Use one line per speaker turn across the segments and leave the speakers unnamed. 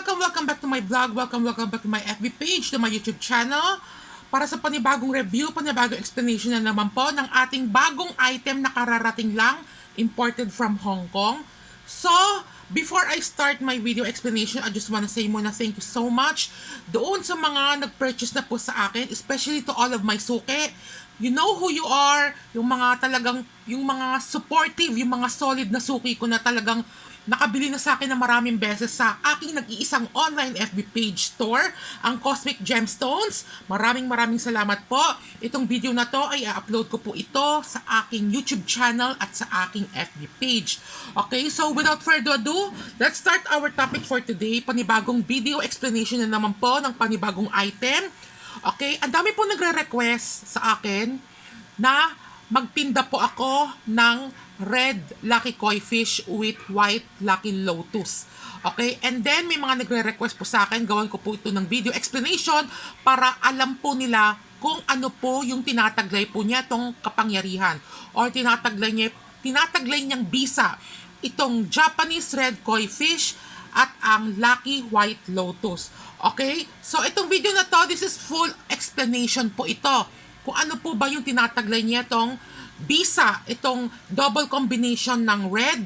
welcome back to my vlog. Welcome back to my FB page, to my YouTube channel. Para sa panibagong review, panibagong explanation na naman po ng ating bagong item na kararating lang, imported from Hong Kong. So, before I start my video explanation, I just wanna say muna thank you so much doon sa mga nag-purchase na po sa akin, especially to all of my suki. You know who you are, yung mga talagang, yung mga supportive, yung mga solid na suki ko na talagang nakabili na sa akin na maraming beses sa aking nag-iisang online FB page store, ang Cosmic Gemstones. Maraming salamat po. Itong video na to ay i-upload ko po ito sa aking YouTube channel at sa aking FB page. Okay, so without further ado, let's start our topic for today. Panibagong video explanation na naman po ng panibagong item. Okay, ang dami po nagre-request sa akin na magtinda po ako ng red lucky koi fish with white lucky lotus. Okay, and then may mga nagre-request po sa akin, gawan ko po ito ng video explanation para alam po nila kung ano po yung tinataglay po niya itong kapangyarihan or tinataglay niyang bisa itong Japanese red koi fish at ang lucky white lotus. Okay, so itong video na to, this is full explanation po ito kung ano po ba yung tinataglay niya itong bisa, itong double combination ng red,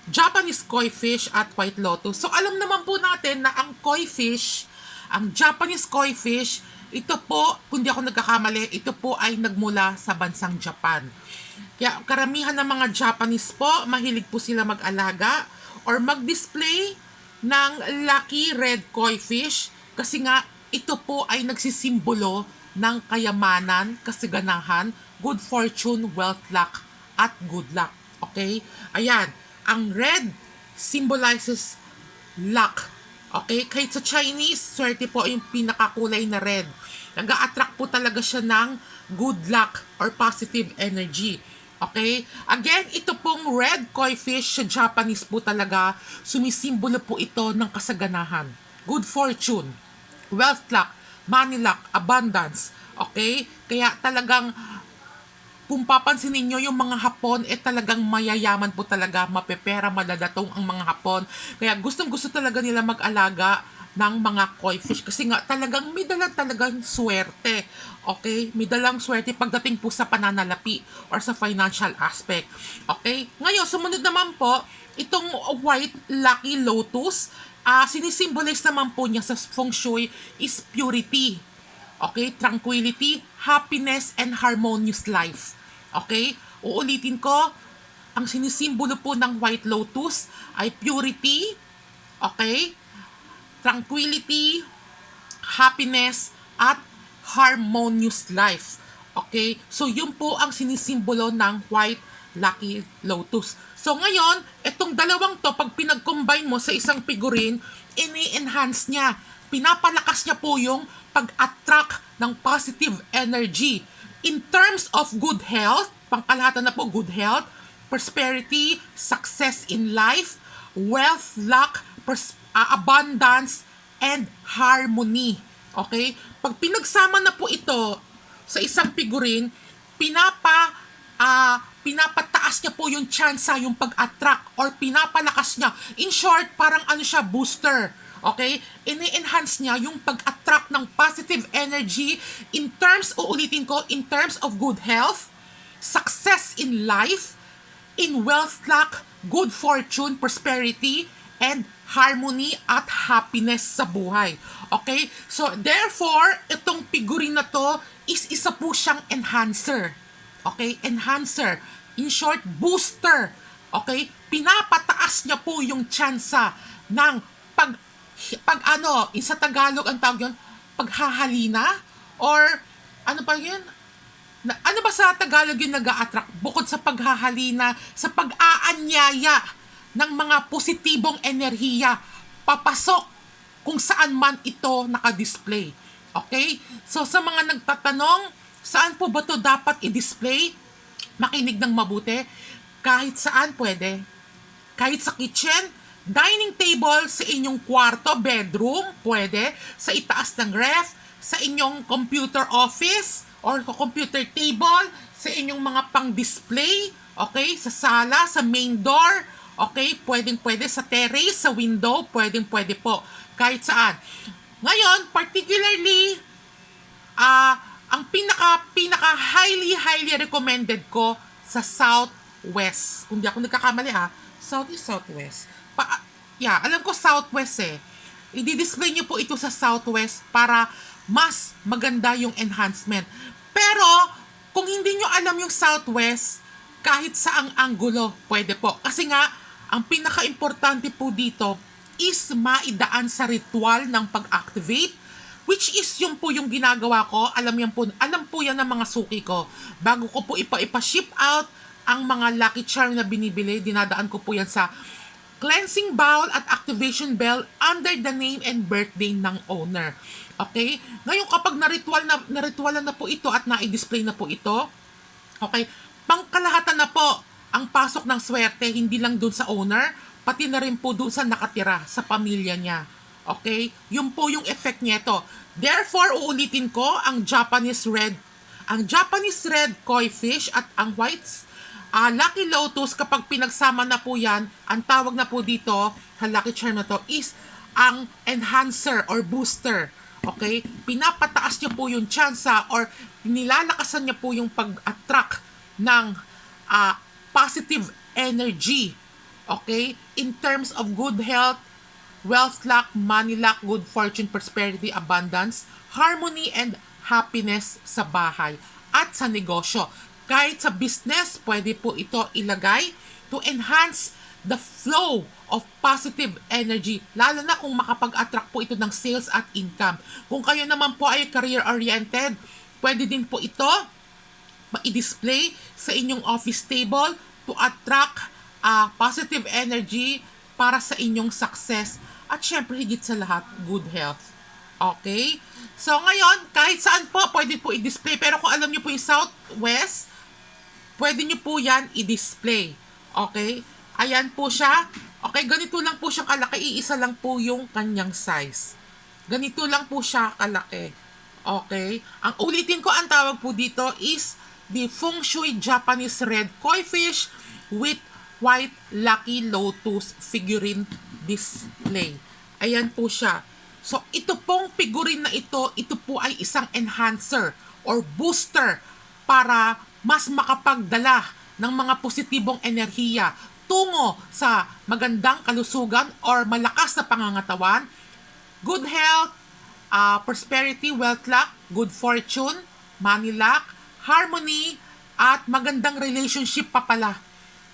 Japanese koi fish at white lotus. So alam naman po natin na ang koi fish, ang Japanese koi fish, ito po, kung di ako nagkakamali, ito po ay nagmula sa bansang Japan. Kaya karamihan ng mga Japanese po, mahilig po sila mag-alaga or mag-display ng lucky red koi fish kasi nga ito po ay nagsisimbolo ng kayamanan, kasiganahan, good fortune, wealth, luck, at good luck. Okay? Ayan. Ang red symbolizes luck. Okay? Kahit sa Chinese, swerte po yung pinakakulay na red. Nag-a-attract po talaga siya ng good luck or positive energy. Okay? Again, ito pong red koi fish sa Japanese po talaga, sumisimbolo po ito ng kasaganahan, good fortune, wealth, luck, money, luck, abundance. Okay? Kaya talagang kung papansin ninyo, yung mga Hapon, talagang mayayaman po talaga, mapepera, maladatong ang mga Hapon. Kaya gustong-gusto talaga nila mag-alaga ng mga koi fish kasi nga talagang may dalang talagang swerte. Okay? May dalang swerte pagdating po sa pananalapi or sa financial aspect. Okay? Ngayon, sumunod naman po, itong white lucky lotus, sinisimbolize naman po niya sa feng shui is purity. Okay? Tranquility, happiness, and harmonious life. Okay? Uulitin ko, ang sinisimbolo po ng white lotus ay purity, okay? Tranquility, happiness, at harmonious life. Okay? So, yun po ang sinisimbolo ng white lucky lotus. So, ngayon, itong dalawang to, pag pinag-combine mo sa isang figurine, ini-enhance niya. Pinapalakas niya po yung pag-attract ng positive energy. In terms of good health, pangkalahatan na po, good health, prosperity, success in life, wealth, luck, abundance, and harmony. Okay? Pag pinagsama na po ito sa isang figurine, pinapataas niya po yung tsansa, yung pag-attract, or pinapalakas niya. In short, parang ano siya, booster. Okay? Ini-enhance niya yung pag-attract ng positive energy in terms, uulitin ko, in terms of good health, success in life, in wealth, luck, good fortune, prosperity, and harmony at happiness sa buhay. Okay? So, therefore, itong figurine na to is isa po siyang enhancer. Okay? Enhancer. In short, booster. Okay? Pinapataas niya po yung tsansa ng sa Tagalog ang tawag yun, paghahalina? Or, ano pa yun? Ano ba sa Tagalog yung nag-a-attract? Bukod sa paghahalina, sa pag-aanyaya ng mga positibong enerhiya, papasok kung saan man ito nakadisplay. Okay? So, sa mga nagtatanong, saan po ba ito dapat i-display? Makinig ng mabuti. Kahit saan pwede. Kahit sa kitchen, dining table, sa inyong kwarto, bedroom, pwede. Sa itaas ng ref, sa inyong computer office, or computer table, sa inyong mga pang-display, okay, sa sala, sa main door, Okay? Pwede sa terrace, sa window, pwede po. Kahit saan. Ngayon, particularly, ang pinaka highly recommended ko sa Southwest. Kung di ako nagkakamali Southwest. Alam ko Southwest eh. I-display niyo po ito sa Southwest para mas maganda yung enhancement. Pero, kung hindi nyo alam yung Southwest, kahit saang anggulo, pwede po. Kasi nga, ang pinaka-importante po dito is maidaan sa ritual ng pag-activate, which is yung po yung ginagawa ko. Alam po yan ng mga suki ko. Bago ko po ipa-ship out ang mga Lucky Charm na binibili, dinadaan ko po yan sa cleansing bowl at activation bell under the name and birthday ng owner. Okay? Ngayon, kapag naritualan na po ito at na-display na po ito, okay, pangkalahatan na po ang pasok ng swerte, hindi lang dun sa owner, pati na rin po dun sa nakatira, sa pamilya niya. Okay? Yun po yung effect nito. Therefore, uulitin ko ang Japanese red koi fish at ang white Lucky Lotus, kapag pinagsama na po yan, ang tawag na po dito, Lucky Charm na to, is ang enhancer or booster. Okay? Pinapataas niya po yung tsansa or nilalakasan niya po yung pag-attract ng positive energy. Okay? In terms of good health, wealth luck, money luck, good fortune, prosperity, abundance, harmony, and happiness sa bahay at sa negosyo. Kahit sa business, pwede po ito ilagay to enhance the flow of positive energy. Lalo na kung makapag-attract po ito ng sales at income. Kung kayo naman po ay career-oriented, pwede din po ito i-display sa inyong office table to attract positive energy para sa inyong success. At syempre, higit sa lahat, good health. Okay? So, ngayon, kahit saan po, pwede po i-display. Pero kung alam niyo po yung Southwest, pwede nyo po yan i-display. Okay? Ayan po siya. Okay, ganito lang po siya kalaki. Iisa lang po yung kanyang size. Ganito lang po siya kalaki. Okay? Ang ulitin ko, ang tawag po dito is the Feng Shui Japanese Red Koi Fish with White Lucky Lotus figurine display. Ayan po siya. So, ito pong figurine na ito po ay isang enhancer or booster para mas makapagdala ng mga positibong enerhiya tungo sa magandang kalusugan or malakas na pangangatawan, good health, prosperity, wealth luck, good fortune, money luck, harmony, at magandang relationship pa pala.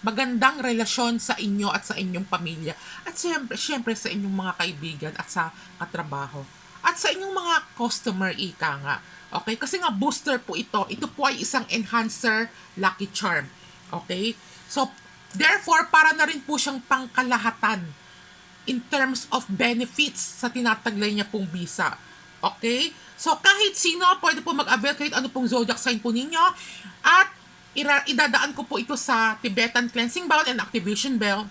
Magandang relasyon sa inyo at sa inyong pamilya. At syempre sa inyong mga kaibigan at sa katrabaho. At sa inyong mga customer, ika nga. Okay? Kasi nga booster po ito. Ito po ay isang enhancer Lucky Charm. Okay? So, therefore, para na rin po siyang pangkalahatan in terms of benefits sa tinataglay niya pong visa. Okay? So, kahit sino, pwede po mag-avail kahit ano pong zodiac sign po ninyo. At idadaan ko po ito sa Tibetan Cleansing Bowl and Activation Bell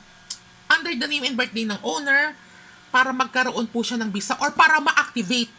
under the name and birthday ng owner para magkaroon po siya ng visa or para ma-activate,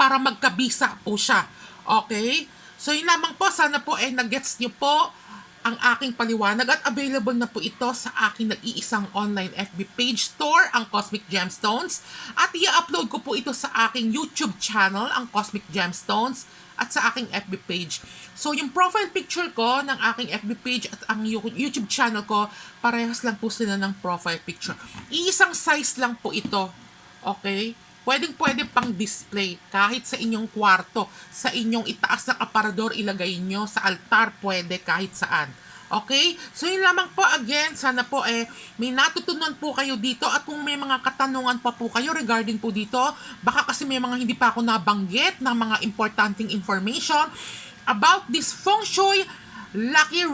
para magka-visa po siya. Okay? So, yun lamang po. Sana po nag-gets niyo po ang aking paliwanag at available na po ito sa aking nag-iisang online FB page store, ang Cosmic Gemstones. At i-upload ko po ito sa aking YouTube channel, ang Cosmic Gemstones, at sa aking FB page. So, yung profile picture ko ng aking FB page at ang YouTube channel ko, parehas lang po sila ng profile picture. Iisang size lang po ito. Okay? Pwede pang display kahit sa inyong kwarto, sa inyong itaas na aparador, ilagay nyo sa altar, pwede kahit saan. Okay? So, yun lamang po. Again, sana po may natutunan po kayo dito at kung may mga katanungan pa po kayo regarding po dito, baka kasi may mga hindi pa ako nabanggit ng mga importanteng information about this Feng Shui Lucky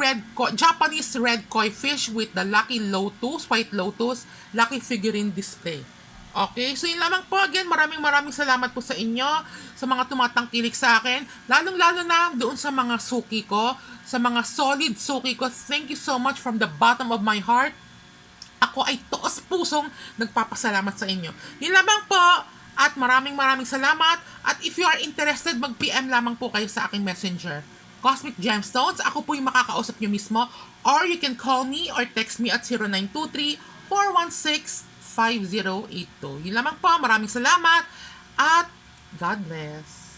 Japanese Red Koi Fish with the Lucky Lotus, White Lotus, Lucky Figurine Display. Okay, so yun lamang po. Again, maraming salamat po sa inyo, sa mga tumatangkilik sa akin, lalong-lalo na doon sa mga suki ko, sa mga solid suki ko. Thank you so much from the bottom of my heart. Ako ay taos pusong nagpapasalamat sa inyo. Yun lamang po, at maraming salamat. At if you are interested, mag-PM lamang po kayo sa aking messenger. Cosmic Gemstones. Ako po yung makakausap nyo mismo. Or you can call me or text me at 0923-416-5082. Yun lamang po. Maraming salamat at God bless.